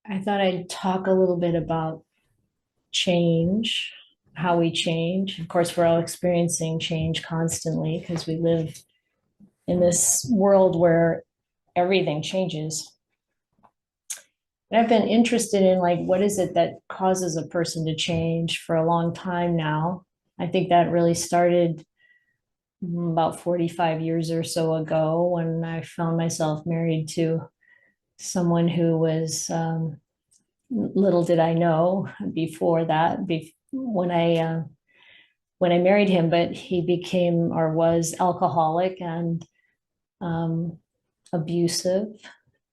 I thought I'd talk a little bit about change, how we change. Of course, we're all experiencing change constantly because we live in this world where everything changes. And I've been interested in like what is it that causes a person to change for a long time now. I think that really started about 45 years or so ago when I found myself married to someone who was little did I know before that, when I married him, but he became or was alcoholic and um, abusive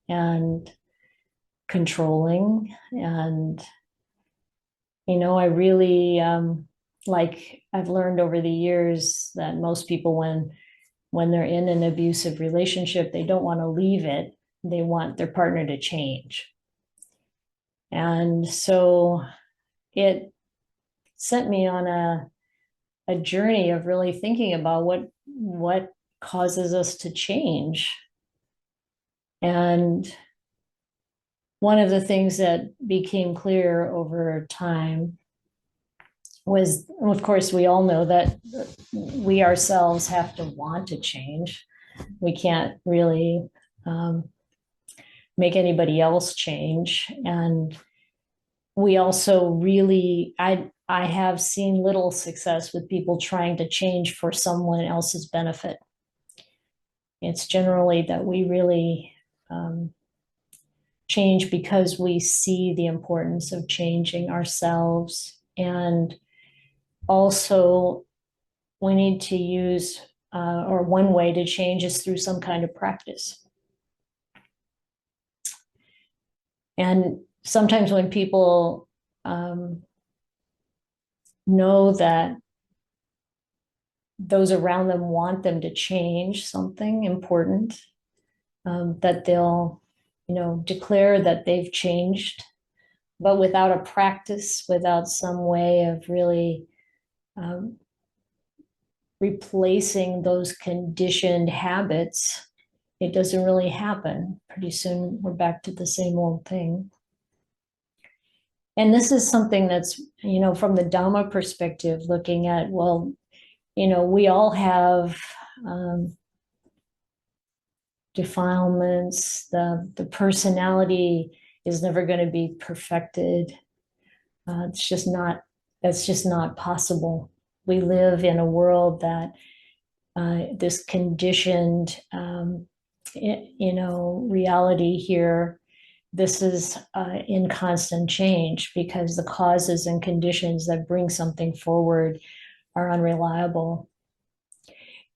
and controlling. And, I really, like I've learned over the years that most people, when they're in an abusive relationship, they don't want to leave it. They want their partner to change. And so it sent me on a journey of really thinking about what causes us to change. And one of the things that became clear over time was, of course, we all know that we ourselves have to want to change. We can't really make anybody else change. And we also really, I have seen little success with people trying to change for someone else's benefit. It's generally that we really change because we see the importance of changing ourselves. And also, we need to use, or one way to change is through some kind of practice. And sometimes when people know that those around them want them to change something important, that they'll, declare that they've changed, but without a practice, without some way of really replacing those conditioned habits, it doesn't really happen. Pretty soon we're back to the same old thing. And this is something that's, from the Dhamma perspective, looking at, well, we all have defilements. The personality is never going to be perfected. That's just not possible. We live in a world that this conditioned, reality here. This is in constant change because the causes and conditions that bring something forward are unreliable.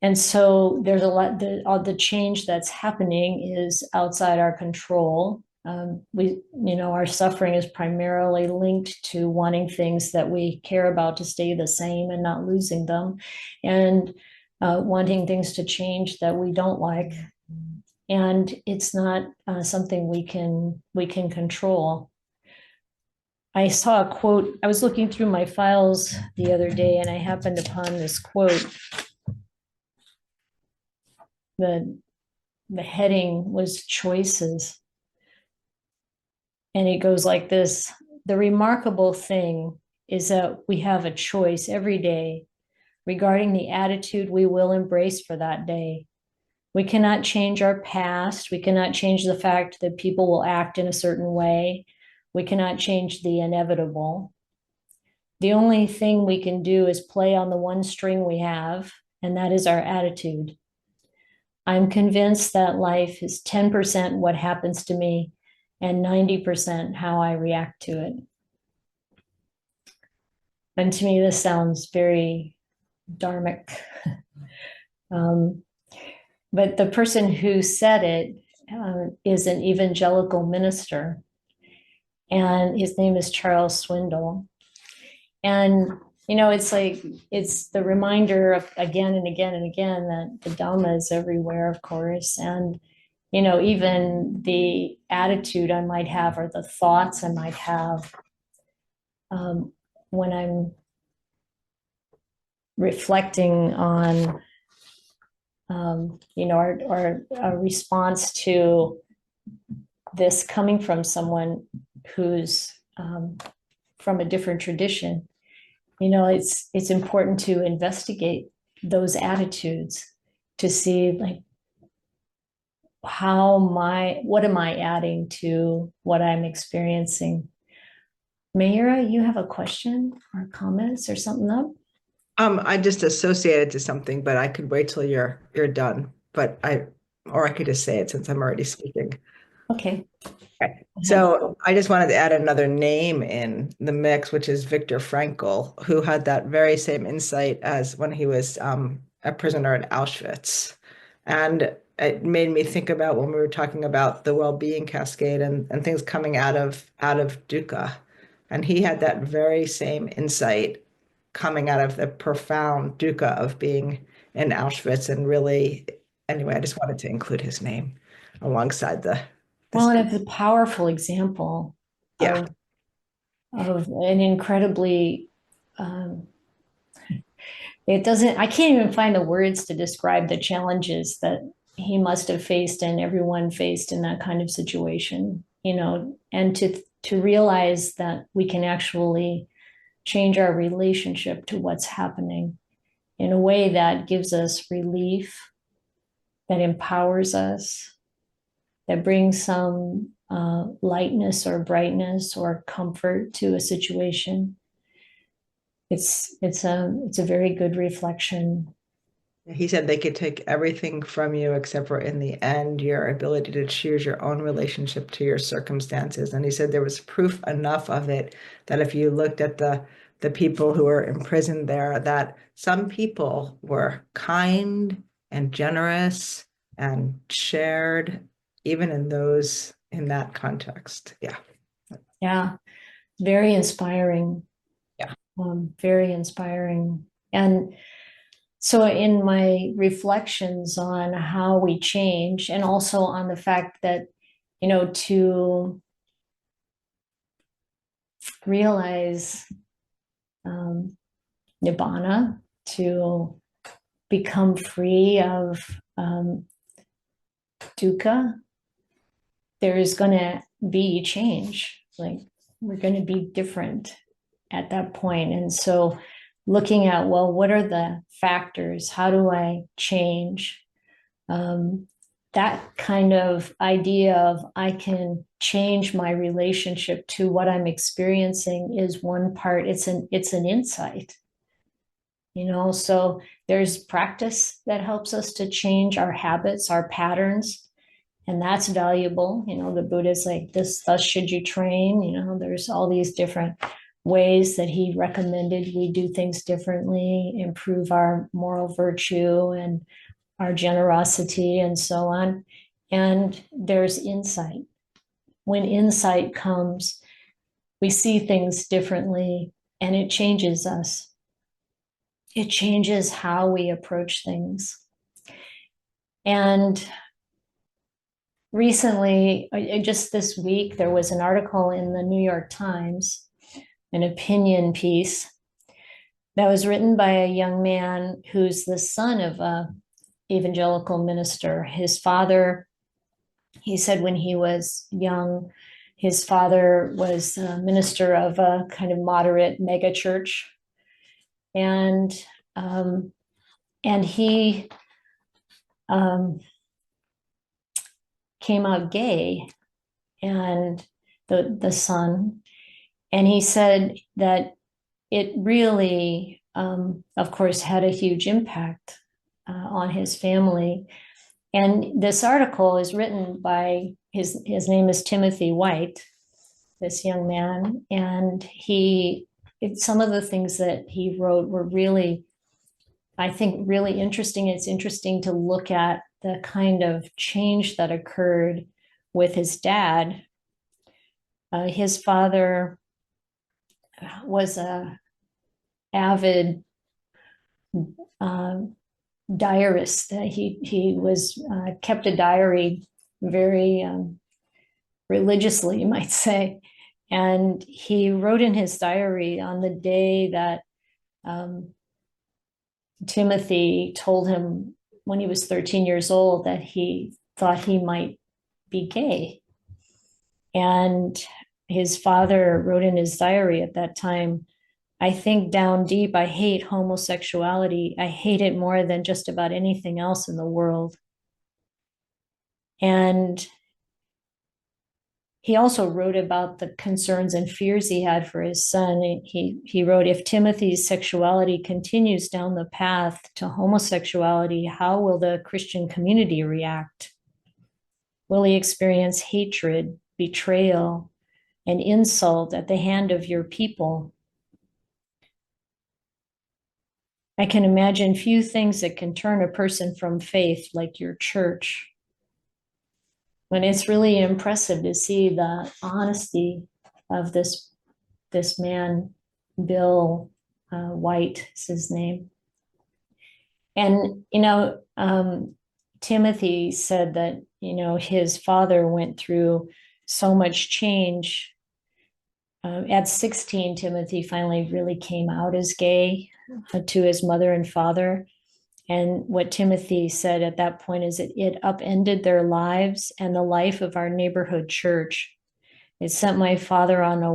And so there's a lot, the change that's happening is outside our control. Our suffering is primarily linked to wanting things that we care about to stay the same and not losing them, and wanting things to change that we don't like. And it's not something we can control. I saw a quote. I was looking through my files the other day, and I happened upon this quote. The heading was choices. And it goes like this: the remarkable thing is that we have a choice every day regarding the attitude we will embrace for that day. We cannot change our past. We cannot change the fact that people will act in a certain way. We cannot change the inevitable. The only thing we can do is play on the one string we have, and that is our attitude. I'm convinced that life is 10% what happens to me and 90% how I react to it. And to me, this sounds very dharmic. But the person who said it is an evangelical minister, and his name is Charles Swindoll. And it's like, it's the reminder of again and again and again that the Dhamma is everywhere, of course. And, even the attitude I might have or the thoughts I might have when I'm reflecting on, our response to this coming from someone who's from a different tradition, it's important to investigate those attitudes to see like what am I adding to what I'm experiencing. Mayura, you have a question or comments or something up? I just associated to something, but I could wait till you're done. Or I could just say it since I'm already speaking. Okay. Okay. So I just wanted to add another name in the mix, which is Viktor Frankl, who had that very same insight as when he was a prisoner at Auschwitz. And it made me think about when we were talking about the well-being cascade and things coming out of dukkha. And he had that very same insight coming out of the profound dukkha of being in Auschwitz. And really, anyway, I just wanted to include his name alongside Well, this. and it's a powerful example Yeah. of an incredibly um, I can't even find the words to describe the challenges that he must have faced and everyone faced in that kind of situation, and to realize that we can actually change our relationship to what's happening in a way that gives us relief, that empowers us, that brings some lightness or brightness or comfort to a situation. It's a very good reflection. He said they could take everything from you except for in the end, your ability to choose your own relationship to your circumstances. And he said there was proof enough of it that if you looked at the people who were imprisoned there, that some people were kind and generous and shared, even in that context. Yeah. Yeah, very inspiring. Yeah. Very inspiring. And so, in my reflections on how we change, and also on the fact that, to realize um, nibbana, to become free of dukkha, there's going to be change. Like we're going to be different at that point. And so looking at, well, what are the factors? How do I change? That kind of idea of I can change my relationship to what I'm experiencing is one part. It's an insight, so there's practice that helps us to change our habits, our patterns, and that's valuable. The Buddha's like this, thus should you train. There's all these different ways that he recommended we do things differently, improve our moral virtue and our generosity and so on. And there's insight. When insight comes, we see things differently and it changes us. It changes how we approach things. And recently, just this week, there was an article in the New York Times, an opinion piece that was written by a young man who's the son of a evangelical minister. His father, he said when he was young, his father was a minister of a kind of moderate mega church. And he came out gay, and the son, and he said that it really, of course, had a huge impact on his family. And this article is written by his name is Timothy White, this young man, and some of the things that he wrote were really, I think, really interesting. It's interesting to look at the kind of change that occurred with his dad. His father was a avid diarist. He was kept a diary very religiously, you might say, and he wrote in his diary on the day that Timothy told him when he was 13 years old that he thought he might be gay. And his father wrote in his diary at that time, I think down deep, I hate homosexuality. I hate it more than just about anything else in the world. And he also wrote about the concerns and fears he had for his son. He wrote, if Timothy's sexuality continues down the path to homosexuality, how will the Christian community react? Will he experience hatred, betrayal, and insult at the hand of your people? I can imagine few things that can turn a person from faith like your church. And it's really impressive to see the honesty of this man, Bill White is his name. And, Timothy said that, his father went through so much change. At 16, Timothy finally really came out as gay to his mother and father. And what Timothy said at that point is that it upended their lives and the life of our neighborhood church. It sent my father on a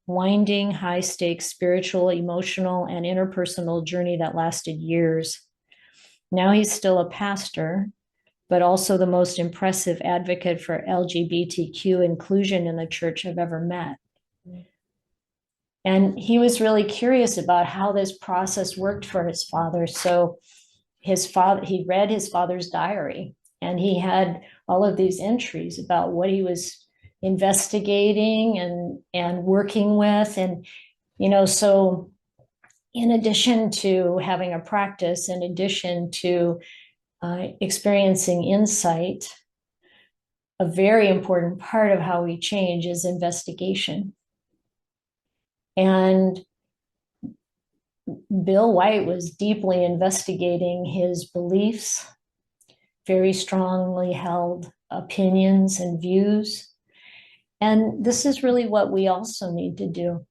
winding, high stakes spiritual, emotional, and interpersonal journey that lasted years. Now he's still a pastor, but also the most impressive advocate for LGBTQ inclusion in the church I've ever met. And he was really curious about how this process worked for his father. So he read his father's diary, and he had all of these entries about what he was investigating and working with. And, so in addition to having a practice, in addition to experiencing insight, a very important part of how we change is investigation. And Bill White was deeply investigating his beliefs, very strongly held opinions and views. And this is really what we also need to do.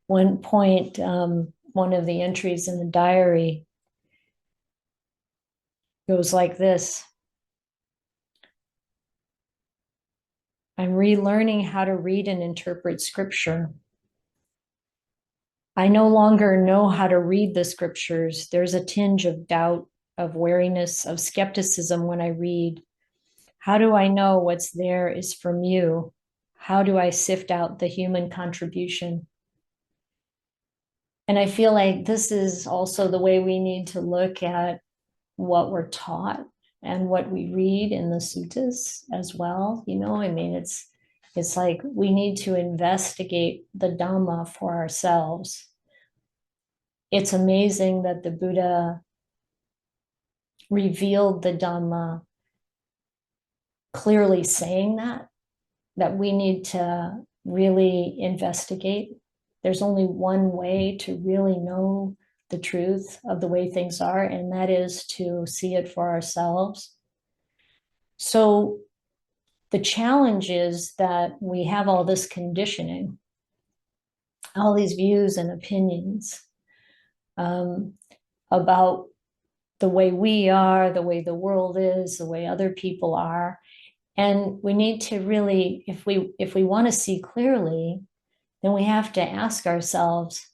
One point, one of the entries in the diary goes like this: I'm relearning how to read and interpret scripture. I no longer know how to read the scriptures. There's a tinge of doubt, of wariness, of skepticism when I read. How do I know what's there is from you? How do I sift out the human contribution? And I feel like this is also the way we need to look at what we're taught and what we read in the suttas as well. It's like we need to investigate the Dhamma for ourselves. It's amazing that the Buddha revealed the Dhamma clearly saying that we need to really investigate. There's only one way to really know the truth of the way things are, and that is to see it for ourselves. So the challenge is that we have all this conditioning, all these views and opinions about the way we are, the way the world is, the way other people are. And we need to really, if we want to see clearly, then we have to ask ourselves,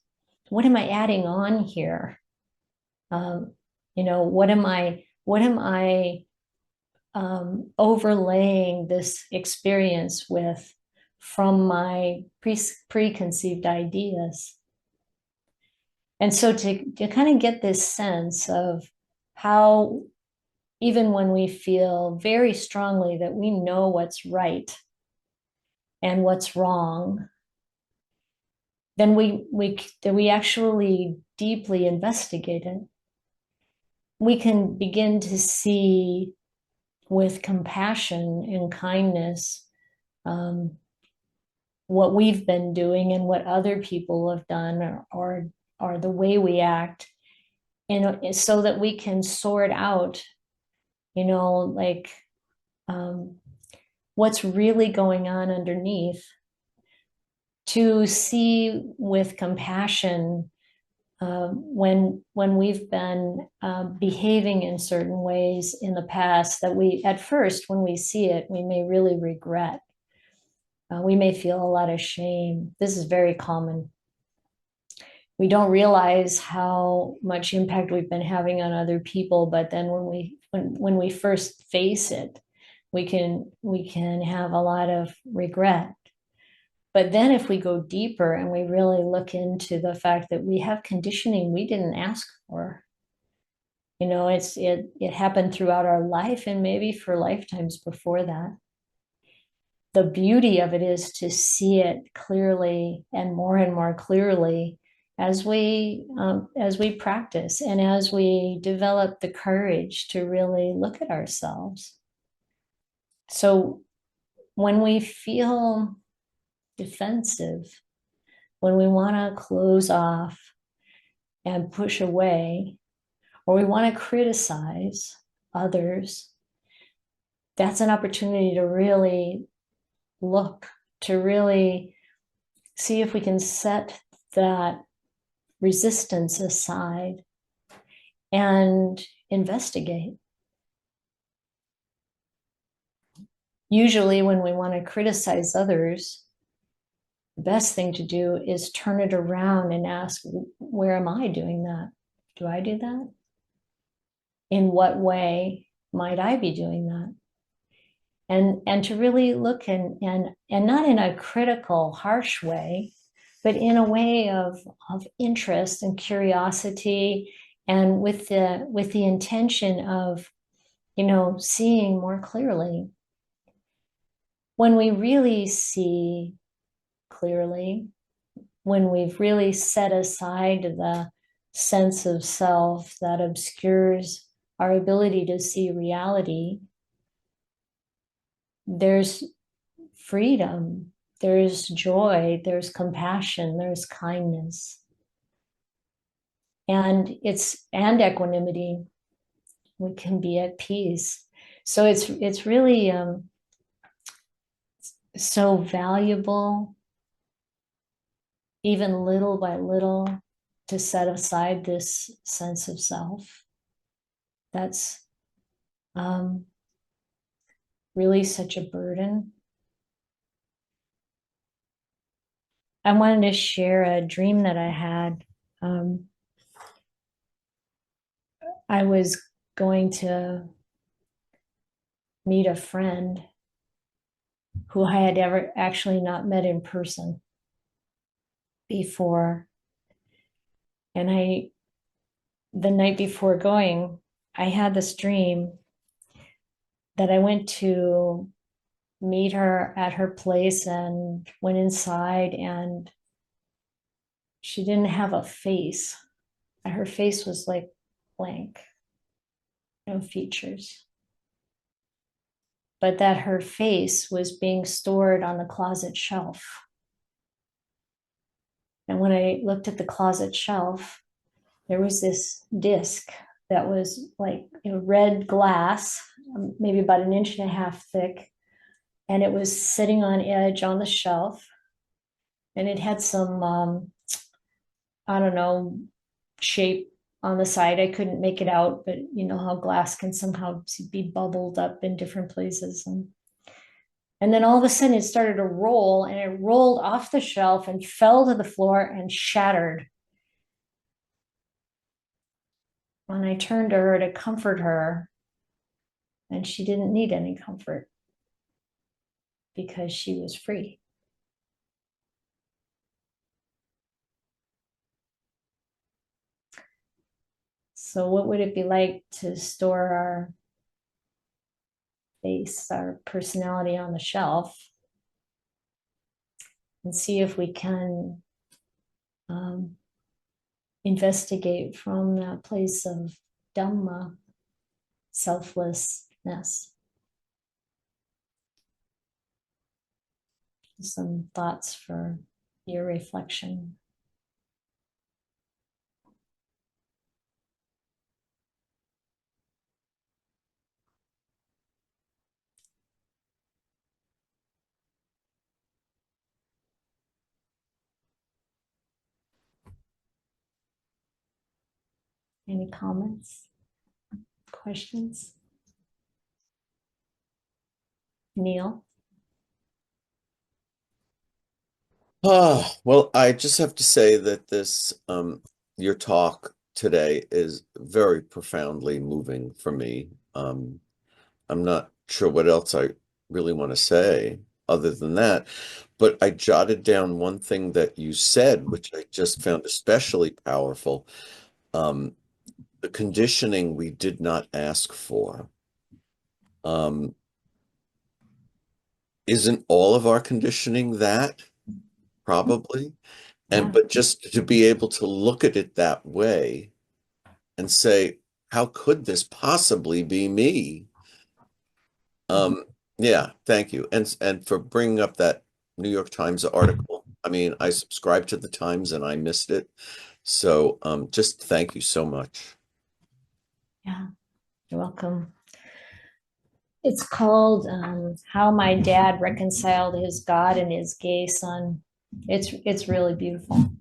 what am I adding on here? What am I overlaying this experience with from my preconceived ideas? And so to kind of get this sense of how, even when we feel very strongly that we know what's right and what's wrong, then we actually deeply investigate it. We can begin to see with compassion and kindness what we've been doing and what other people have done, or the way we act, so that we can sort out, what's really going on underneath, to see with compassion when we've been behaving in certain ways in the past that we, at first, when we see it, we may really regret. We may feel a lot of shame. This is very common. We don't realize how much impact we've been having on other people, but then when we first face it, we can have a lot of regret. But then if we go deeper and we really look into the fact that we have conditioning we didn't ask for, it happened throughout our life and maybe for lifetimes before that. The beauty of it is to see it clearly and more clearly as we practice and as we develop the courage to really look at ourselves. So when we feel defensive, when we want to close off and push away, or we want to criticize others, that's an opportunity to really look, to really see if we can set that resistance aside and investigate. Usually, when we want to criticize others, the best thing to do is turn it around and ask, where am I doing that? Do I do that? In what way might I be doing that? And to really look and not in a critical, harsh way, but in a way of interest and curiosity, and with the intention of, seeing more clearly. When we really see clearly, when we've really set aside the sense of self that obscures our ability to see reality, there's freedom, there's joy, there's compassion, there's kindness, and equanimity. We can be at peace. So it's really so valuable, even little by little, to set aside this sense of self. That's really such a burden. I wanted to share a dream that I had. I was going to meet a friend who I had ever actually not met in person before. And the night before going, I had this dream that I went to meet her at her place and went inside, and she didn't have a face. Her face was like blank, no features. But that her face was being stored on the closet shelf. And when I looked at the closet shelf, there was this disc that was like red glass, maybe about 1.5 inches thick. And it was sitting on edge on the shelf. And it had some, I don't know, shape on the side. I couldn't make it out, but you know how glass can somehow be bubbled up in different places. And then all of a sudden it started to roll, and it rolled off the shelf and fell to the floor and shattered. And I turned to her to comfort her, and she didn't need any comfort because she was free. So what would it be like to store our face, our personality on the shelf, and see if we can investigate from that place of Dhamma, selflessness? Some thoughts for your reflection. Any comments? Questions? Neil? Well, I just have to say that this your talk today is very profoundly moving for me. I'm not sure what else I really want to say other than that, but I jotted down one thing that you said, which I just found especially powerful. Um, the conditioning we did not ask for. Um, isn't all of our conditioning that? Probably. Yeah. But just to be able to look at it that way and say, how could this possibly be me? Um, yeah, thank you. And for bringing up that New York Times article. I mean, I subscribe to the Times and I missed it. So just thank you so much. Yeah. You're welcome. It's called How My Dad Reconciled His God and His Gay Son. It's really beautiful.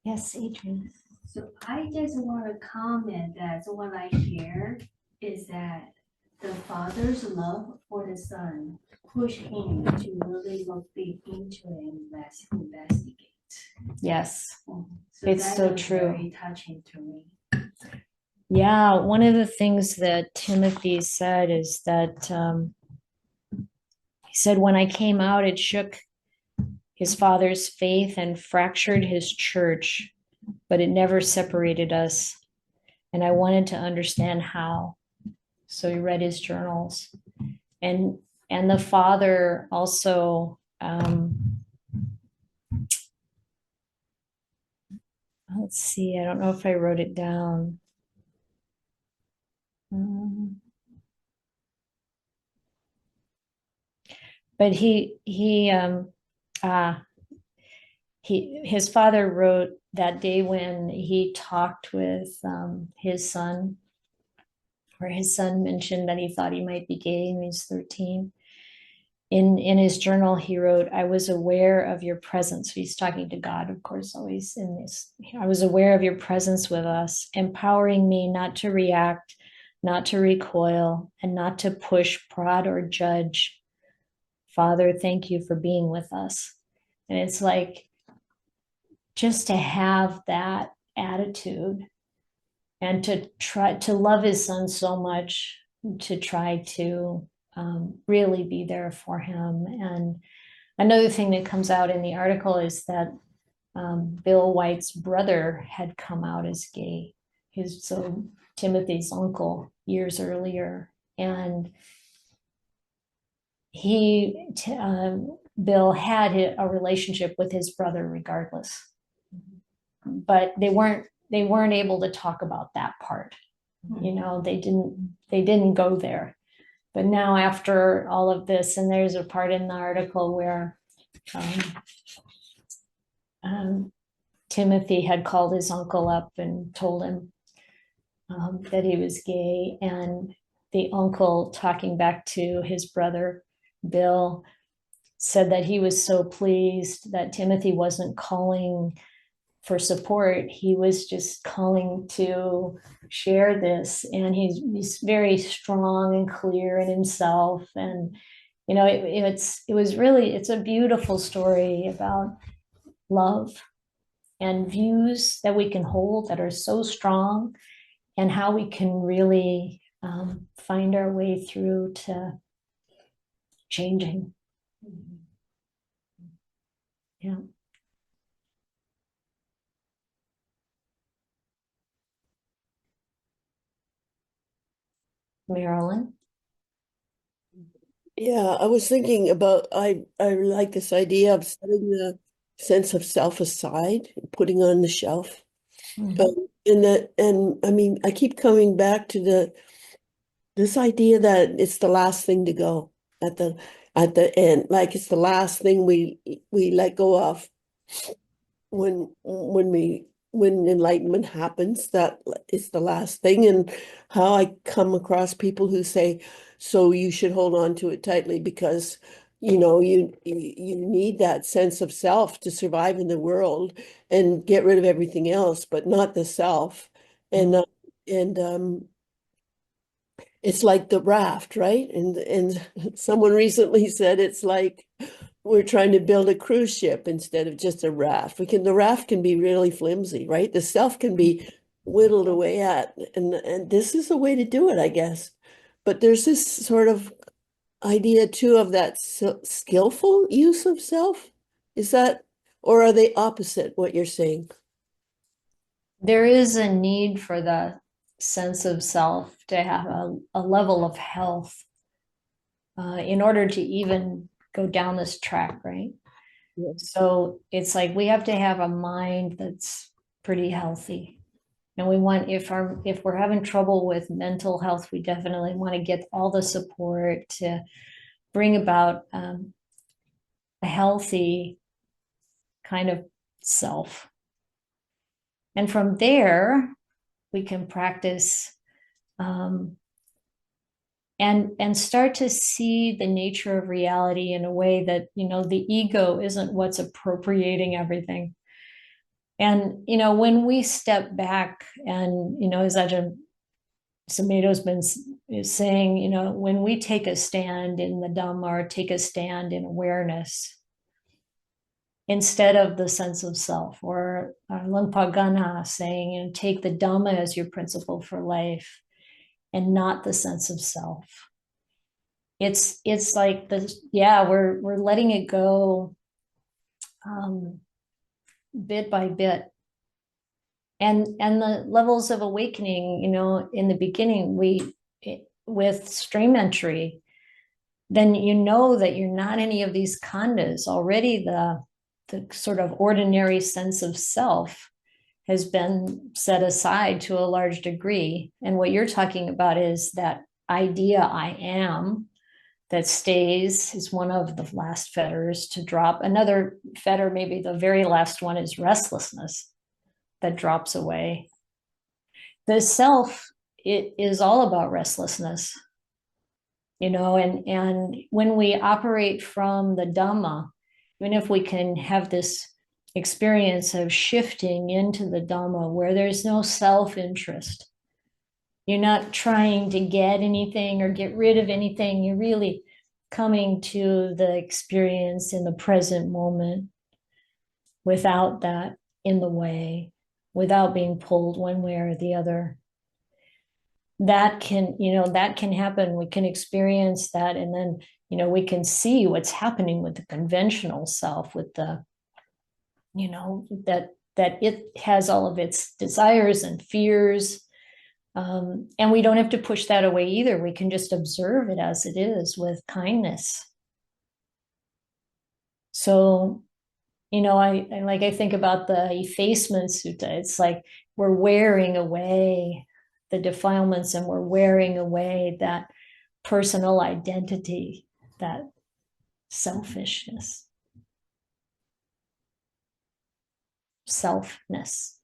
Yes, Adrian. So I just want to comment that what I hear is that the father's love for the son pushed him to really look deep into and investigate. Yes, So it's that so was true. very touching to me. Yeah, one of the things that Timothy said is that he said, when I came out, it shook his father's faith and fractured his church, but it never separated us. And I wanted to understand how. So he read his journals. And the father also, let's see, I don't know if I wrote it down. But his father wrote that day when he talked with his son, where his son mentioned that he thought he might be gay when he was 13. In his journal, he wrote, I was aware of your presence. He's talking to God, of course, always in this. I was aware of your presence with us, empowering me not to react, not to recoil, and not to push, prod, or judge. Father, thank you for being with us. And it's like, just to have that attitude and to try to love his son so much, to try to really be there for him. And another thing that comes out in the article is that Bill White's brother had come out as gay, so Timothy's uncle, years earlier. And Bill had a relationship with his brother regardless, but they weren't able to talk about that part. They didn't go there. But now, after all of this, and there's a part in the article where Timothy had called his uncle up and told him that he was gay, and the uncle, talking back to his brother Bill, said that he was so pleased that Timothy wasn't calling for support. He was just calling to share this, and he's very strong and clear in himself. And it's a beautiful story about love and views that we can hold that are so strong, and how we can really find our way through to changing. Yeah. Marilyn? Yeah, I was thinking about I like this idea of setting the sense of self aside, putting on the shelf. And I mean, I keep coming back to this idea that it's the last thing to go at the end, like it's the last thing we let go of when we when enlightenment happens, that is the last thing. And how I come across people who say, so you should hold on to it tightly because you need that sense of self to survive in the world and get rid of everything else, but not the self. And it's like the raft, right? And someone recently said it's like we're trying to build a cruise ship instead of just a raft. The raft can be really flimsy, right? The self can be whittled away at, and this is a way to do it, I guess. But there's this sort of idea too of that skillful use of self. Is that, or are they opposite what you're saying? There is a need for the sense of self to have a level of health in order to even go down this track, right? Yes. So it's like we have to have a mind that's pretty healthy. And we want, if we're having trouble with mental health, we definitely want to get all the support to bring about a healthy kind of self. And from there, we can practice and start to see the nature of reality in a way that, the ego isn't what's appropriating everything. And, when we step back and, as Ajahn Sumedho's been saying, when we take a stand in the Dhamma or take a stand in awareness, instead of the sense of self, or Lungpa Gana saying, take the Dhamma as your principle for life and not the sense of self. It's like we're letting it go bit by bit. And the levels of awakening, in the beginning, with stream entry, then that you're not any of these khandhas. Already the sort of ordinary sense of self has been set aside to a large degree. And what you're talking about is that idea I am that stays is one of the last fetters to drop. Another fetter, maybe the very last one, is restlessness that drops away. The self, it is all about restlessness, and when we operate from the Dhamma, even if we can have this experience of shifting into the Dhamma where there's no self-interest, you're not trying to get anything or get rid of anything, you're really coming to the experience in the present moment without that in the way, without being pulled one way or the other. That can happen. We can experience that, and then we can see what's happening with the conventional self, with the that it has all of its desires and fears, and we don't have to push that away either. We can just observe it as it is with kindness. So I think about the effacement sutta. It's like we're wearing away the defilements, and we're wearing away that personal identity, that selfishness, selfness.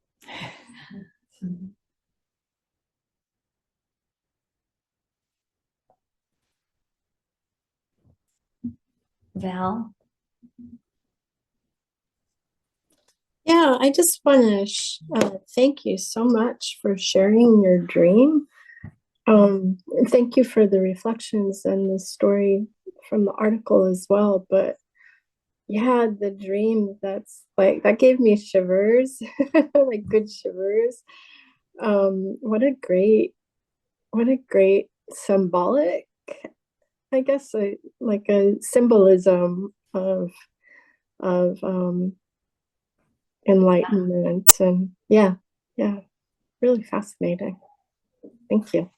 Val? Yeah, I just want to thank you so much for sharing your dream. Thank you for the reflections and the story from the article as well. But yeah, the dream, that gave me shivers, like good shivers. What a great symbolic, I guess, like a symbolism of enlightenment. And yeah, really fascinating. Thank you.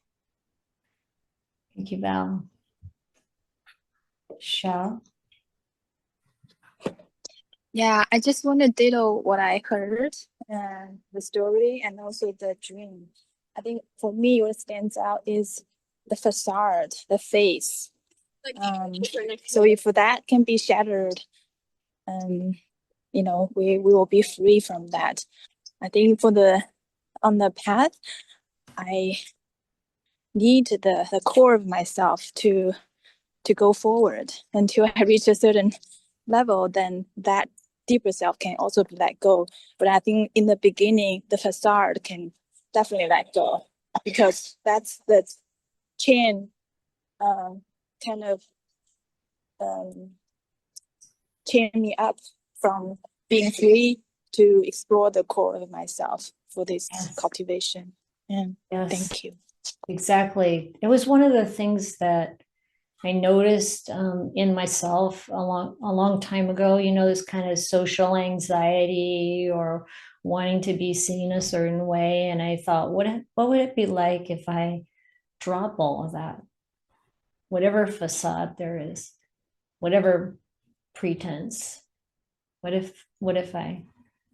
Thank you, Val. Shao? Yeah, I just want to ditto what I heard, the story and also the dream. I think for me, what stands out is the facade, the face. So if that can be shattered, we will be free from that. I think on the path, I need the core of myself to go forward until I reach a certain level, then that deeper self can also be let go. But I think in the beginning, the facade can definitely let go, because that's the chain kind of chain me up from being free to explore the core of myself for this Yes. cultivation. And Yes, thank you. exactly. It was one of the things that I noticed in myself a long time ago, this kind of social anxiety or wanting to be seen a certain way. And I thought, what would it be like if I drop all of that, whatever facade there is, whatever pretense? What if I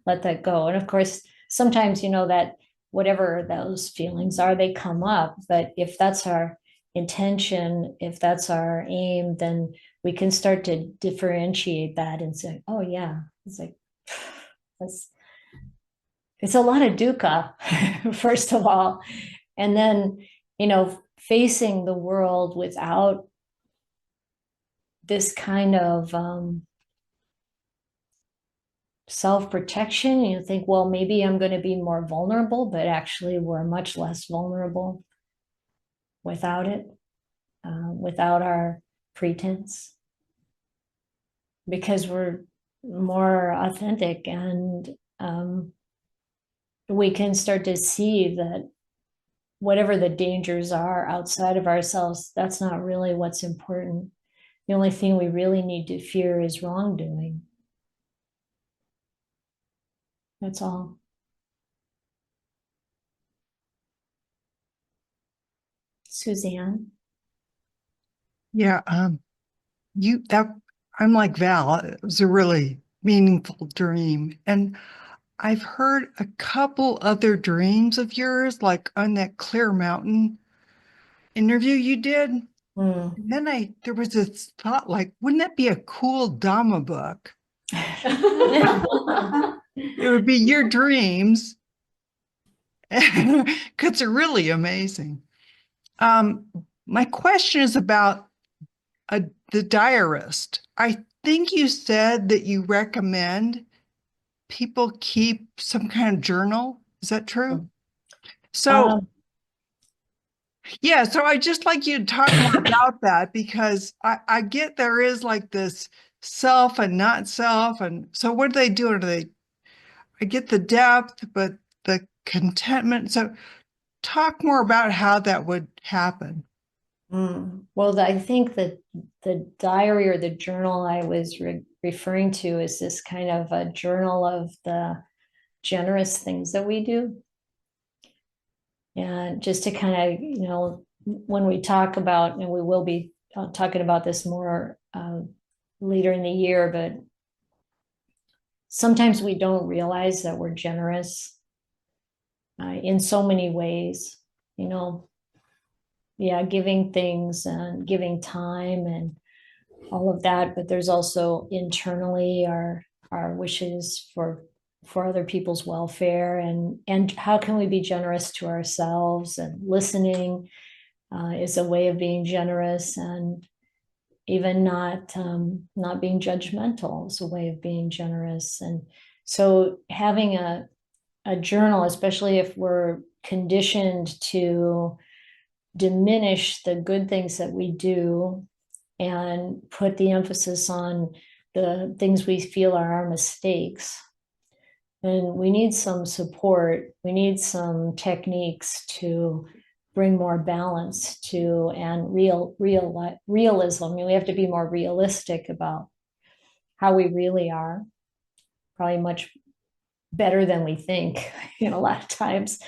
let that go? And of course, sometimes, that whatever those feelings are, they come up. But if that's our intention, if that's our aim, then we can start to differentiate that and say, oh yeah, it's like, it's a lot of dukkha, first of all. And then, facing the world without this kind of self-protection, you think, well, maybe I'm going to be more vulnerable, but actually we're much less vulnerable without it, without our pretense, because we're more authentic, and we can start to see that whatever the dangers are outside of ourselves, that's not really what's important. The only thing we really need to fear is wrongdoing. That's all. Suzanne? Yeah, I'm like Val. It was a really meaningful dream. And I've heard a couple other dreams of yours, like on that Clear Mountain interview you did. Mm. And then there was this thought, like, wouldn't that be a cool Dhamma book? It would be your dreams, because they're really amazing. My question is about the diarist. I think you said that you recommend people keep some kind of journal. Is that true? So, yeah, so I just like you to talk more about that, because I get there is like this self and not self. And so what do they do? I get the depth, but the contentment. So talk more about how that would happen. Well, I think that the diary or the journal I was referring to is this kind of a journal of the generous things that we do. And just to kind of, when we talk about, and we will be talking about this more later in the year, but sometimes we don't realize that we're generous in so many ways, yeah, giving things and giving time and all of that. But there's also internally our wishes for other people's welfare, and how can we be generous to ourselves, and listening is a way of being generous, and even not being judgmental is a way of being generous. And so having a journal, especially if we're conditioned to diminish the good things that we do and put the emphasis on the things we feel are our mistakes, and we need some support. We need some techniques to bring more balance to, and realism. I mean, we have to be more realistic about how we really are, probably much better than we think a lot of times.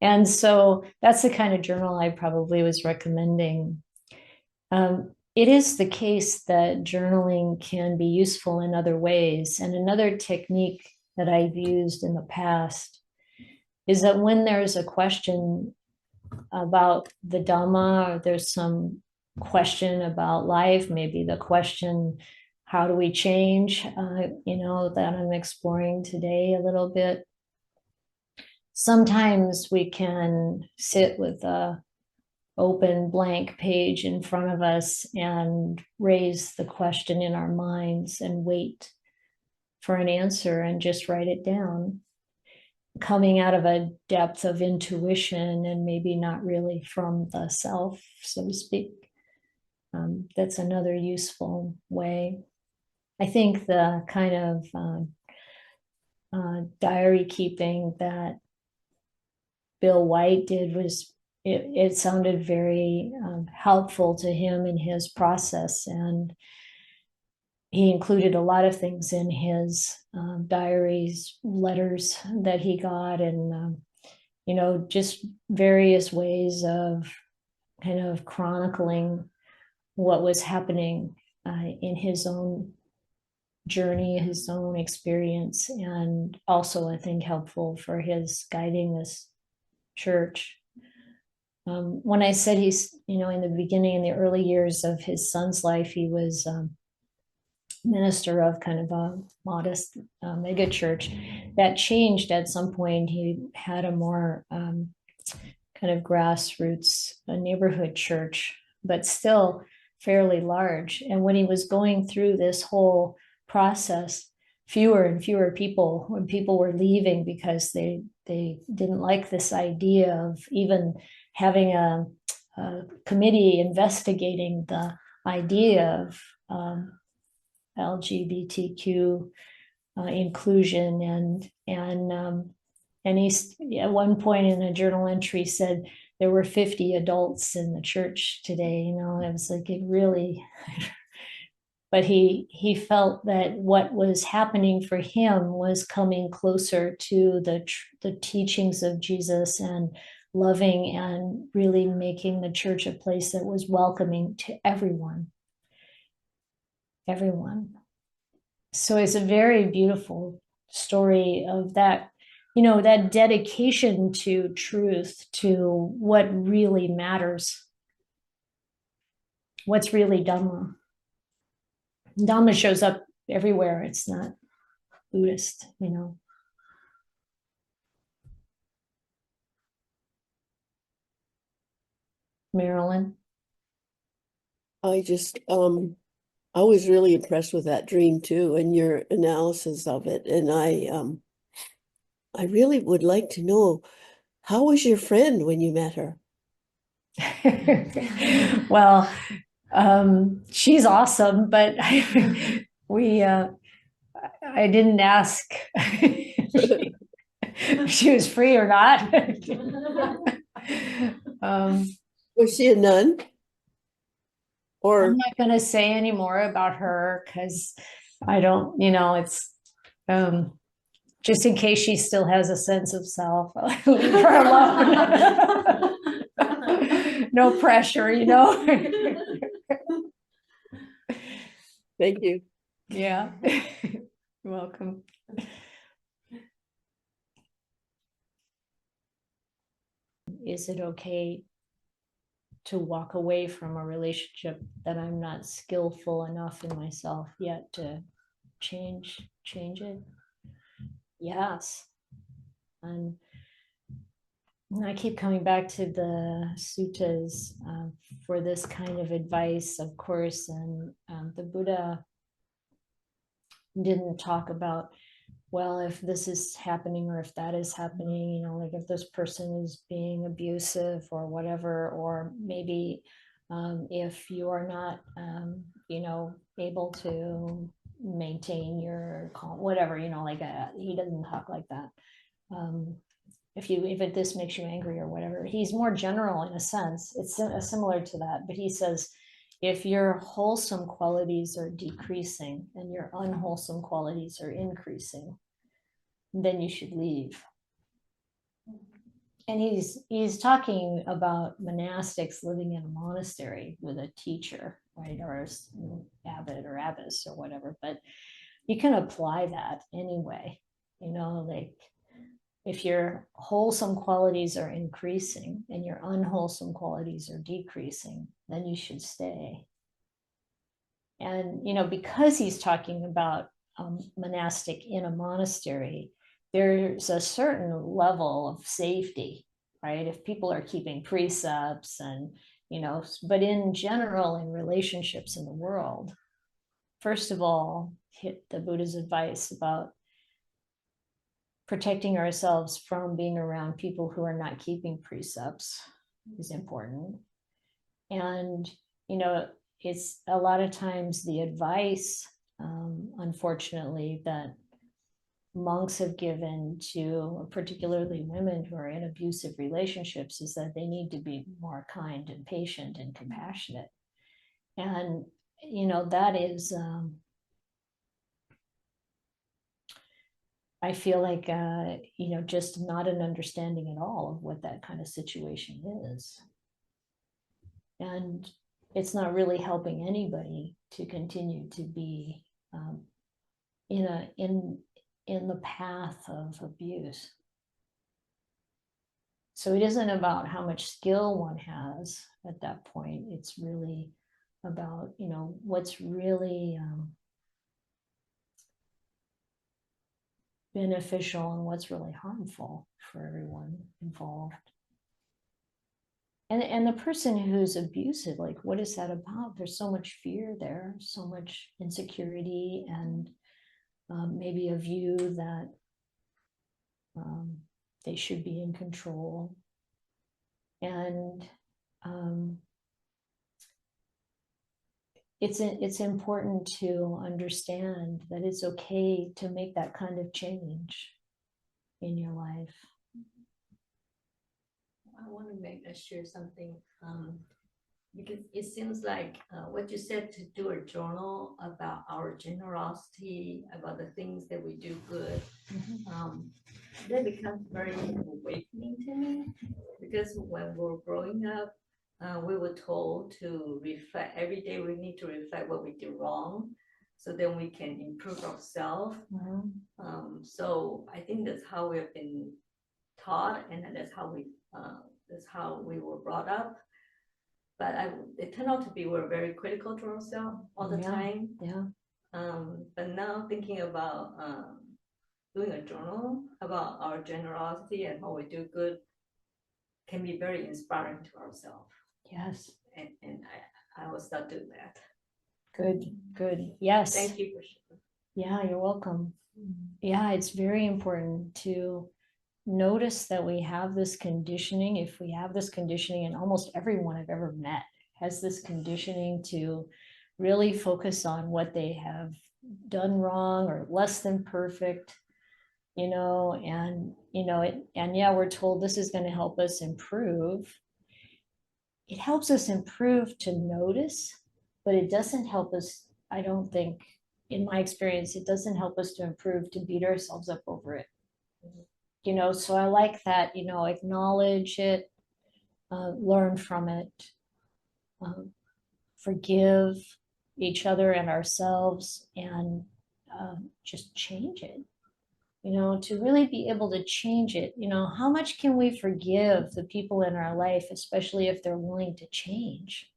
And so that's the kind of journal I probably was recommending. It is the case that journaling can be useful in other ways. And another technique that I've used in the past is that when there's a question about the Dhamma, or there's some question about life, maybe the question, how do we change, that I'm exploring today a little bit. sometimes we can sit with a open blank page in front of us and raise the question in our minds and wait for an answer and just write it down, coming out of a depth of intuition and maybe not really from the self, so to speak. That's another useful way. I think the kind of diary keeping that Bill White did was, it sounded very helpful to him in his process. And he included a lot of things in his diaries, letters that he got, and just various ways of kind of chronicling what was happening in his own journey, his own experience, and also I think helpful for his guiding this church. When I said he's, in the beginning, in the early years of his son's life, he was minister of kind of a modest mega church. That changed at some point. He had a more kind of grassroots neighborhood church, but still fairly large. And when he was going through this whole process, fewer and fewer people, when people were leaving because they didn't like this idea of even having a committee investigating the idea of LGBTQ inclusion, and he's at one point in a journal entry said there were 50 adults in the church today. It was like it really. But he felt that what was happening for him was coming closer to the teachings of Jesus and loving and really making the church a place that was welcoming to everyone. Everyone. So it's a very beautiful story of that, that dedication to truth, to what really matters, what's really Dhamma. Dhamma shows up everywhere. It's not Buddhist, Marilyn. I was really impressed with that dream too, and your analysis of it. And I really would like to know, how was your friend when you met her? Well, she's awesome, but I didn't ask if she was free or not. Was she a nun? Or I'm not going to say any more about her because I don't, it's just in case she still has a sense of self. Leave her alone. No pressure, Thank you. Yeah. You're welcome. Is it okay to walk away from a relationship that I'm not skillful enough in myself yet to change it? Yes. And I keep coming back to the suttas for this kind of advice, of course, and the Buddha didn't talk about, well, if this is happening or if that is happening, like if this person is being abusive or whatever, or maybe if you are not, able to maintain your calm, whatever, he doesn't talk like that. If this makes you angry or whatever, he's more general in a sense. It's similar to that, but he says, if your wholesome qualities are decreasing and your unwholesome qualities are increasing, then you should leave. And he's talking about monastics living in a monastery with a teacher, right, or abbot or abbess or whatever. But you can apply that anyway. Like if your wholesome qualities are increasing and your unwholesome qualities are decreasing, then you should stay. And because he's talking about monastic in a monastery, there's a certain level of safety, right? If people are keeping precepts and, but in general, in relationships in the world, first of all, hit the Buddha's advice about protecting ourselves from being around people who are not keeping precepts is important. And, it's a lot of times the advice, unfortunately, that monks have given to particularly women who are in abusive relationships is that they need to be more kind and patient and compassionate. And, that is, I feel like, just not an understanding at all of what that kind of situation is. And it's not really helping anybody to continue to be in the path of abuse. So it isn't about how much skill one has at that point. It's really about, what's really beneficial and what's really harmful for everyone involved. And the person who's abusive, like, what is that about? There's so much fear there, so much insecurity, and maybe a view that they should be in control. And it's important to understand that it's okay to make that kind of change in your life. I want to share something because it seems like what you said, to do a journal about our generosity, about the things that we do good. That becomes very awakening to me, because when we're growing up, we were told to reflect every day. We need to reflect what we did wrong, so then we can improve ourselves. So I think that's how we have been taught, and that's how we were brought up. But it turned out to be we're very critical to ourselves all the time. Yeah. But now thinking about doing a journal about our generosity and how we do good can be very inspiring to ourselves. Yes. And I will start doing that. Good. Yes. Thank you for sharing. Yeah, you're welcome. Yeah, it's very important to notice that we have this conditioning. If we have this conditioning, and almost everyone I've ever met has this conditioning to really focus on what they have done wrong or less than perfect, and yeah, we're told this is going to help us improve. It helps us improve to notice, but it doesn't help us, I don't think, in my experience, it doesn't help us to improve to beat ourselves up over it. So I like that, acknowledge it, learn from it, forgive each other and ourselves, and just change it. To really be able to change it, how much can we forgive the people in our life, especially if they're willing to change?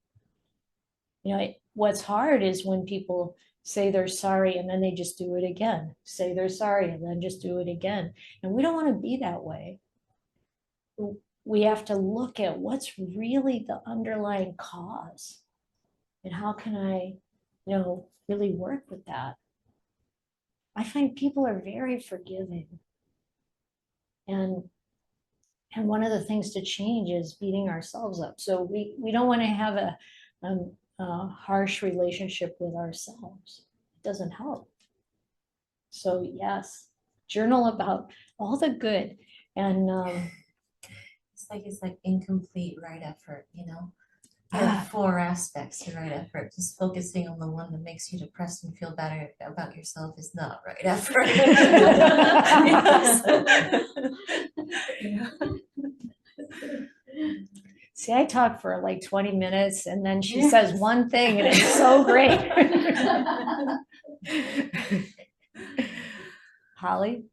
What's hard is when people say they're sorry and then they just do it again, say they're sorry and then just do it again. And we don't want to be that way. We have to look at what's really the underlying cause and how can I, really work with that. I find people are very forgiving. And one of the things to change is beating ourselves up. So we don't want to have a harsh relationship with ourselves. It doesn't help. So yes, journal about all the good. And it's like incomplete right effort, There are 4 aspects to right effort. Just focusing on the one that makes you depressed and feel better about yourself is not right effort. See, I talk for like 20 minutes and then she says one thing and it's so great. Holly?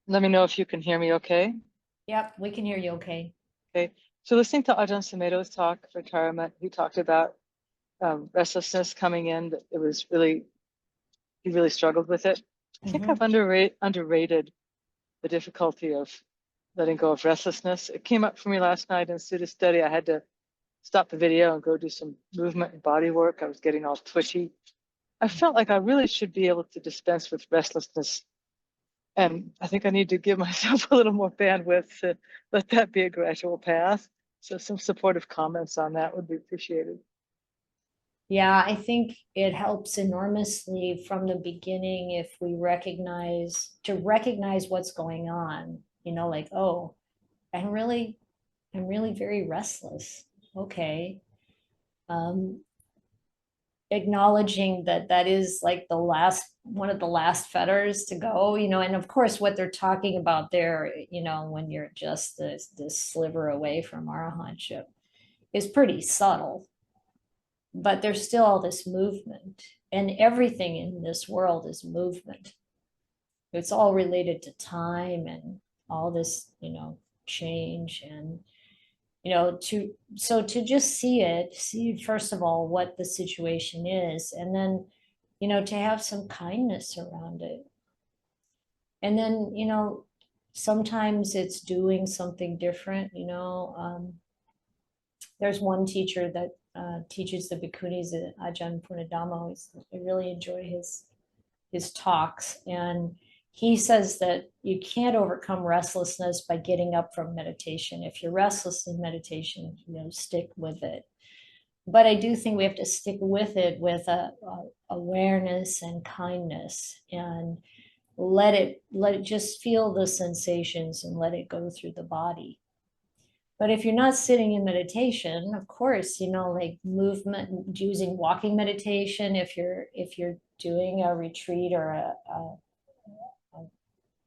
Let me know if you can hear me okay. Yep, we can hear you okay. Okay, so listening to Ajahn Sumedho's talk, retirement, he talked about restlessness coming in, that he really struggled with it. I think I've underrated the difficulty of letting go of restlessness. It came up for me last night in Sutta study. I had to stop the video and go do some movement and body work. I was getting all twitchy. I felt like I really should be able to dispense with restlessness. And I think I need to give myself a little more bandwidth to let that be a gradual path. So some supportive comments on that would be appreciated. Yeah, I think it helps enormously from the beginning if we recognize what's going on, like, oh, I'm really very restless. Okay. Acknowledging that is like one of the last fetters to go, and of course what they're talking about there, when you're just this sliver away from arahantship is pretty subtle, but there's still all this movement, and everything in this world is movement. It's all related to time and all this, change, and to just see first of all what the situation is, and then to have some kindness around it, and then sometimes it's doing something different. There's one teacher that teaches the bhikkhunis at Ajahn Punadhammo. I really enjoy his talks, and he says that you can't overcome restlessness by getting up from meditation. If you're restless in meditation, stick with it. But I do think we have to stick with it with a awareness and kindness, and let it just feel the sensations and let it go through the body. But if you're not sitting in meditation, of course, like movement, using walking meditation, if you're doing a retreat or a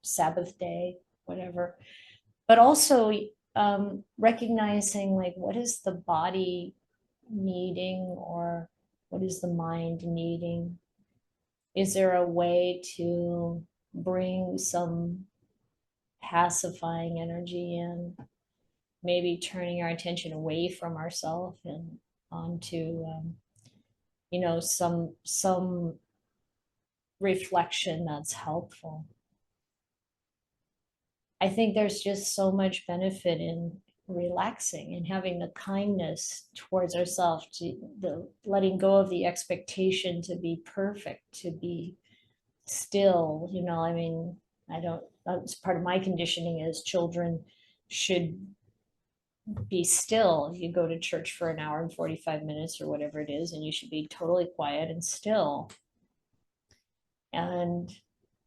Sabbath day, whatever, but also recognizing like what is the body needing, or what is the mind needing? Is there a way to bring some pacifying energy in? Maybe turning our attention away from ourselves and onto, some reflection that's helpful. I think there's just so much benefit in relaxing and having the kindness towards ourselves, to the letting go of the expectation to be perfect, to be still. That's part of my conditioning is children should be still. You go to church for an hour and 45 minutes or whatever it is, and you should be totally quiet and still. And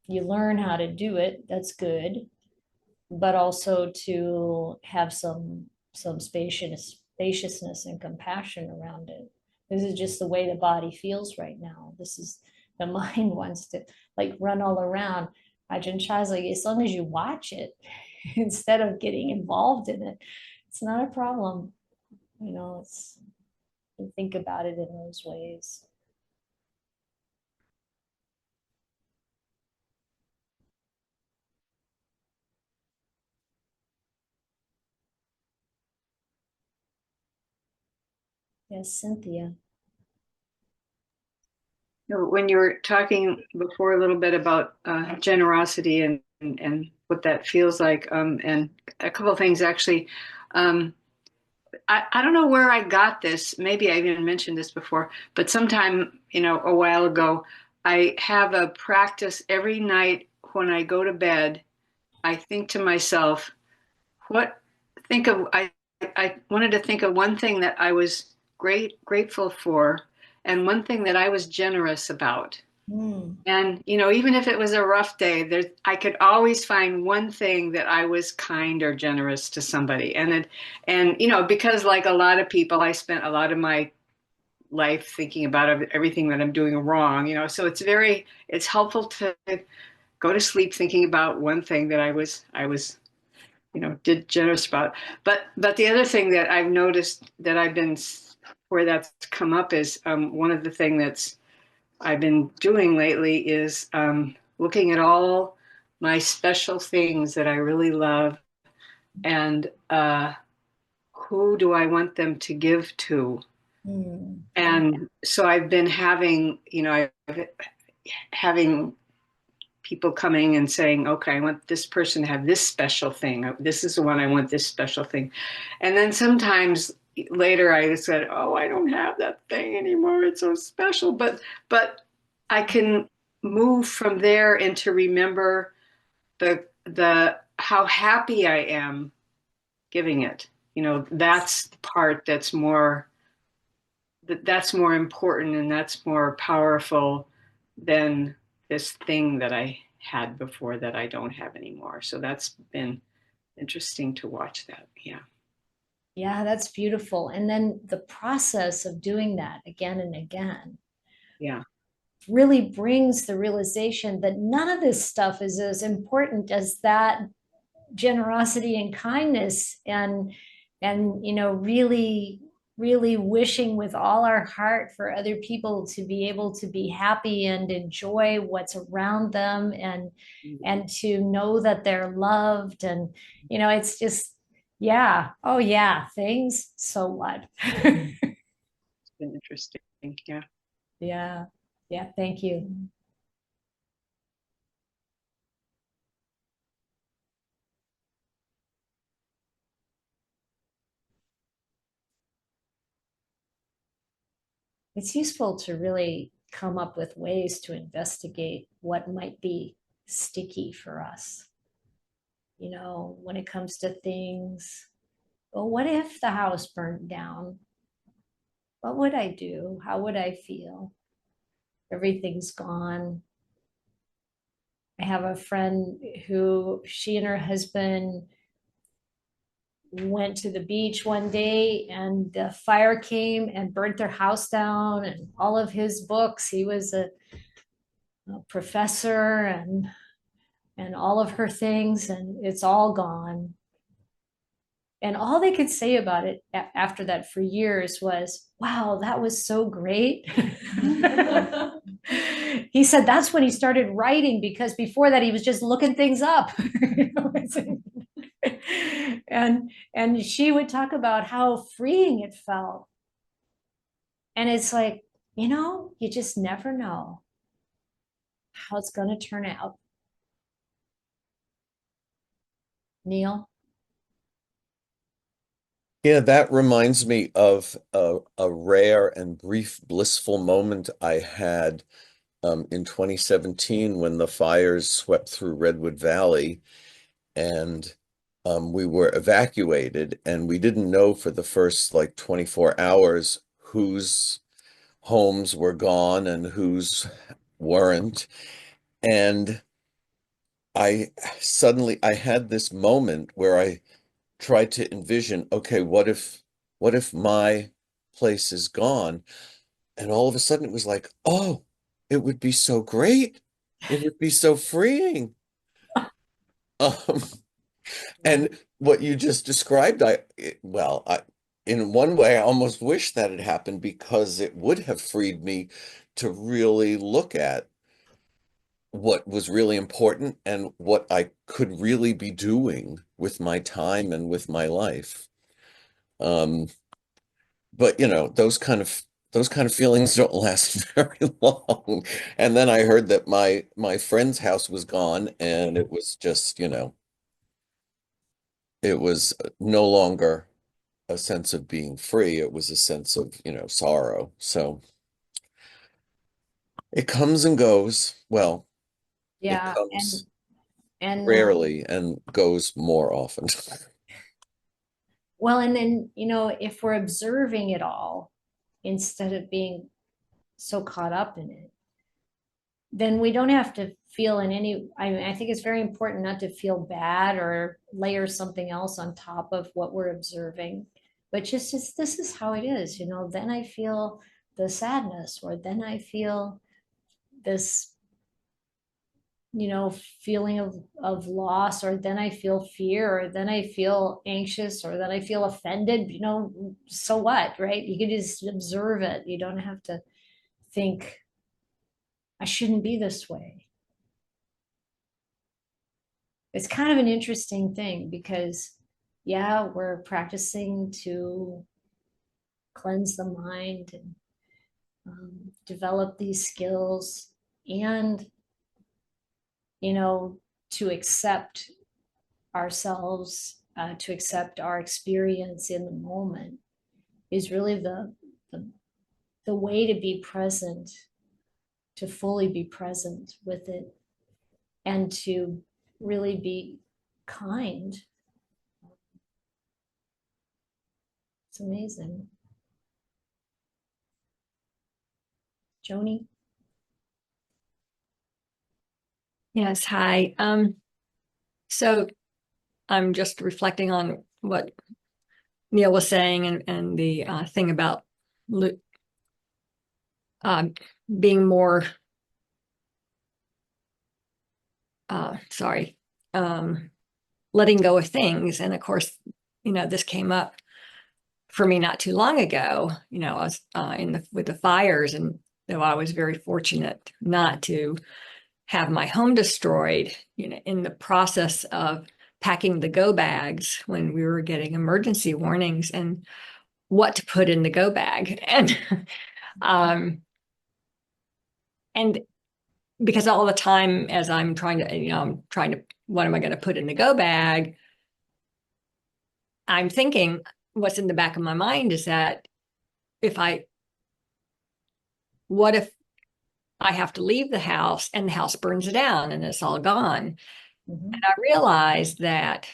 you learn how to do it. That's good. But also to have some spaciousness and compassion around it. This is just the way the body feels right now. This is the mind wants to like run all around. Ajahn Chah's like, as long as you watch it instead of getting involved in it, it's not a problem. It's, you think about it in those ways. Yes, Cynthia. When you were talking before a little bit about generosity and what that feels like, and a couple of things actually, I don't know where I got this. Maybe I even mentioned this before, but sometime, a while ago, I have a practice every night when I go to bed. I think to myself, I wanted to think of one thing that I was grateful for, and one thing that I was generous about. And, even if it was a rough day, I could always find one thing that I was kind or generous to somebody. And because like a lot of people, I spent a lot of my life thinking about everything that I'm doing wrong, so it's helpful to go to sleep thinking about one thing that I was did generous about. But the other thing that I've noticed where that's come up is one of the things I've been doing lately is looking at all my special things that I really love, and who do I want them to give to? And so I've been having people coming and saying, okay, I want this person to have this special thing. This is the one I want, this special thing. And then sometimes later I said, oh, I don't have that thing anymore. It's so special. But I can move from there and to remember the how happy I am giving it. You know, that's the part that's more important and that's more powerful than this thing that I had before that I don't have anymore. So that's been interesting to watch that. Yeah. Yeah, that's beautiful. And then the process of doing that again and again. Yeah. Really brings the realization that none of this stuff is as important as that generosity and kindness and you know, really wishing with all our heart for other people to be able to be happy and enjoy what's around them and to know that they're loved. And you know, it's just, yeah, oh yeah, things, so what? It's been interesting. Yeah. Yeah, thank you. It's useful to really come up with ways to investigate what might be sticky for us. You know, when it comes to things, well, what if the house burned down? What would I do? How would I feel? Everything's gone. I have a friend who, she and her husband went to the beach one day and the fire came and burnt their house down and all of his books. He was a professor and all of her things, and it's all gone. And all they could say about it after that for years was, wow, that was so great. He said that's when he started writing, because before that he was just looking things up. And she would talk about how freeing it felt. And it's like, you know, you just never know how it's going to turn out. Neil? Yeah, that reminds me of a rare and brief blissful moment I had in 2017 when the fires swept through Redwood Valley, and we were evacuated, and we didn't know for the first like 24 hours whose homes were gone and whose weren't. And I had this moment where I tried to envision, okay, what if my place is gone? And all of a sudden it was like, oh, it would be so great. It would be so freeing. Um, and what you just described, in one way, I almost wish that had happened, because it would have freed me to really look at what was really important and what I could really be doing with my time and with my life. But you know, those kind of feelings don't last very long. And then I heard that my friend's house was gone, and it was just, you know, it was no longer a sense of being free. It was a sense of, you know, sorrow. So it comes and goes. Well, it Yeah, comes and rarely and goes more often. well, and then, you know, if we're observing it all instead of being so caught up in it, then we don't have to feel in any, I mean, I think it's very important not to feel bad or layer something else on top of what we're observing, but just this is how it is, you know, then I feel the sadness, or then I feel this, you know, feeling of loss, or then I feel fear, or then I feel anxious, or then I feel offended, you know, so what, right? You can just observe it. You don't have to think, I shouldn't be this way. It's kind of an interesting thing because, yeah, we're practicing to cleanse the mind and develop these skills. And you know, to accept ourselves, to accept our experience in the moment is really the way to be present, to fully be present with it, and to really be kind. It's amazing. Joni? Yes, hi. So I'm just reflecting on what Neil was saying and the thing about being more, letting go of things. And of course, you know, this came up for me not too long ago. You know, I was with the fires, and though I was very fortunate not to have my home destroyed, you know, in the process of packing the go bags when we were getting emergency warnings and what to put in the go bag. And because all the time as I'm trying to, what am I going to put in the go bag? I'm thinking what's in the back of my mind is that what if I have to leave the house and the house burns down and it's all gone? Mm-hmm. And I realized that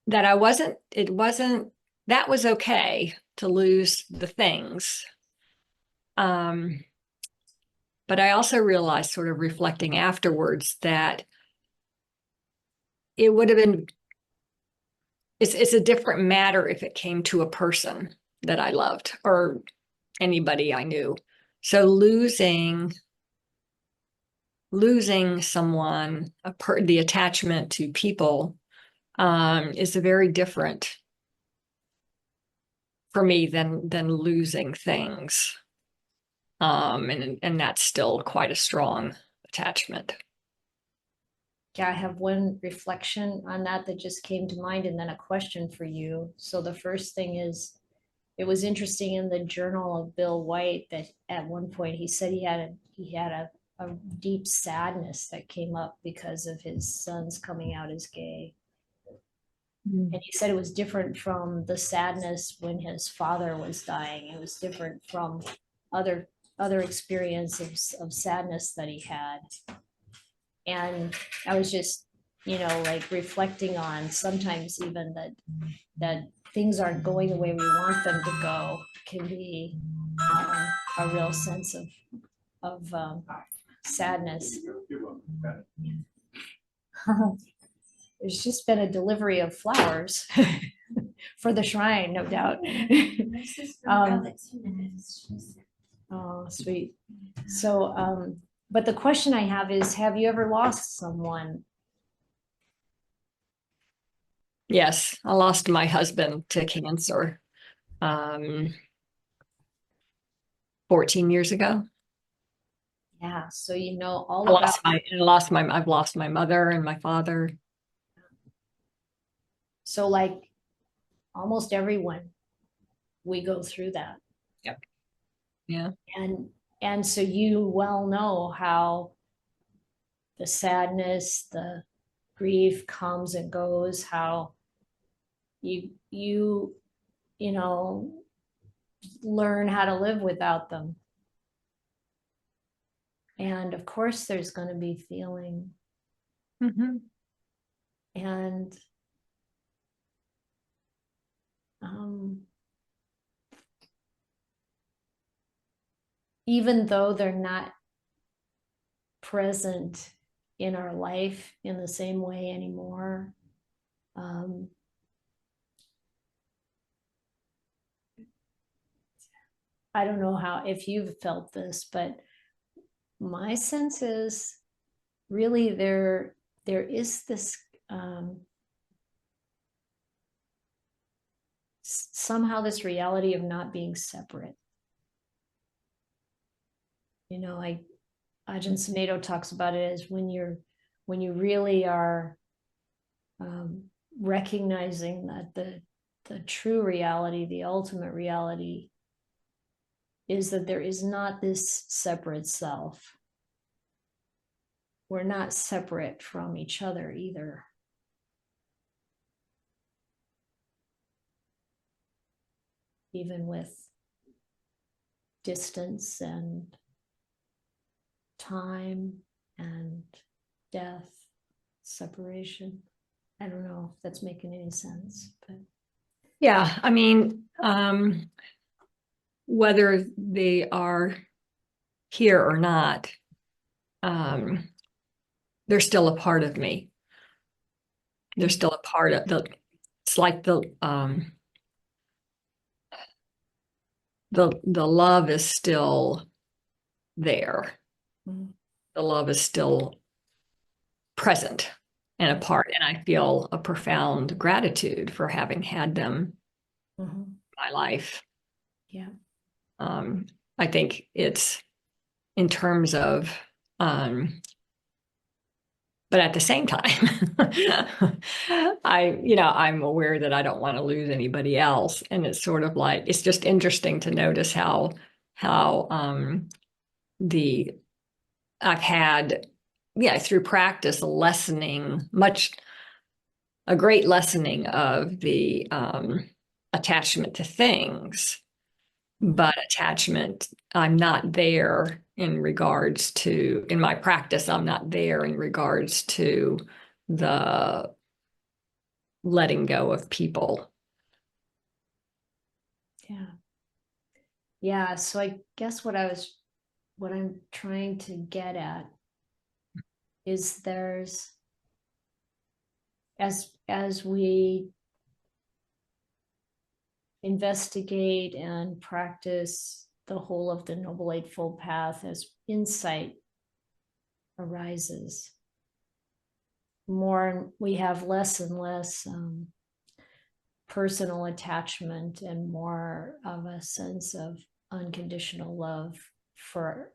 that was okay to lose the things. But I also realized, sort of reflecting afterwards, that it would have been, it's a different matter if it came to a person that I loved or anybody I knew. So losing someone, the attachment to people, is a very different for me than losing things. And that's still quite a strong attachment. Yeah, I have one reflection on that just came to mind, and then a question for you. So the first thing is, it was interesting in the journal of Bill White that at one point he said he had a deep sadness that came up because of his sons coming out as gay. And he said it was different from the sadness when his father was dying. It was different from other experiences of sadness that he had. And I was just, you know, like reflecting on sometimes even that things aren't going the way we want them to go can be a real sense of sadness. There's just been a delivery of flowers for the shrine, no doubt. Oh, sweet. So, but the question I have is, have you ever lost someone? Yes, I lost my husband to cancer 14 years ago. Yeah, so you know all I've about. lost my mother and my father. So like almost everyone, we go through that. Yep. Yeah. And so you well know how the sadness, the grief comes and goes, how you know, learn how to live without them. And of course there's going to be feeling. Mm-hmm. And even though they're not present in our life in the same way anymore, I don't know if you've felt this, but my sense is really there is this somehow this reality of not being separate. You know, like Ajahn Sumedho talks about it as when you really are recognizing that the true reality, the ultimate reality, is that there is not this separate self. We're not separate from each other either. Even with distance and time and death, separation. I don't know if that's making any sense, but Yeah, I mean, whether they are here or not, they're still a part of me. They're still a part of it's like the love is still there. mm-hmm. The love is still present and a part, and I feel a profound gratitude for having had them Mm-hmm. in my life. Yeah. I think it's in terms of but at the same time, I'm aware that I don't want to lose anybody else. And it's sort of like, it's just interesting to notice how I've had, through practice, a great lessening of the attachment to things, but attachment, I'm not there in my practice, I'm not there in regards to the letting go of people. Yeah. Yeah. So I guess what I'm trying to get at is as we investigate and practice the whole of the Noble Eightfold Path, as insight arises, we have less and less personal attachment and more of a sense of unconditional love for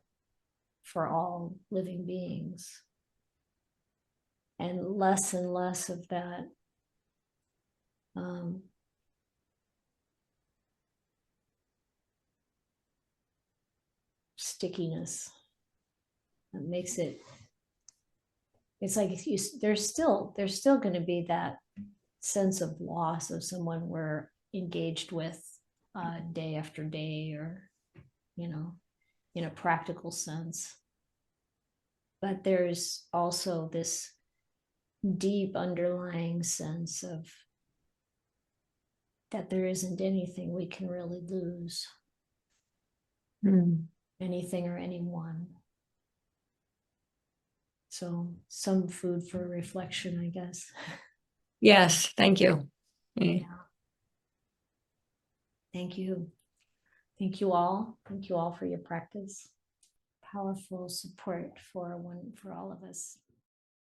all living beings, and less of that stickiness that makes it's like there's still going to be that sense of loss of someone we're engaged with day after day, or in a practical sense, but there's also this deep underlying sense of that there isn't anything we can really lose, anything or anyone. So some food for reflection, I guess. Yes, thank you. Yeah. Thank you. Thank you all. Thank you all for your practice. Powerful support for all of us.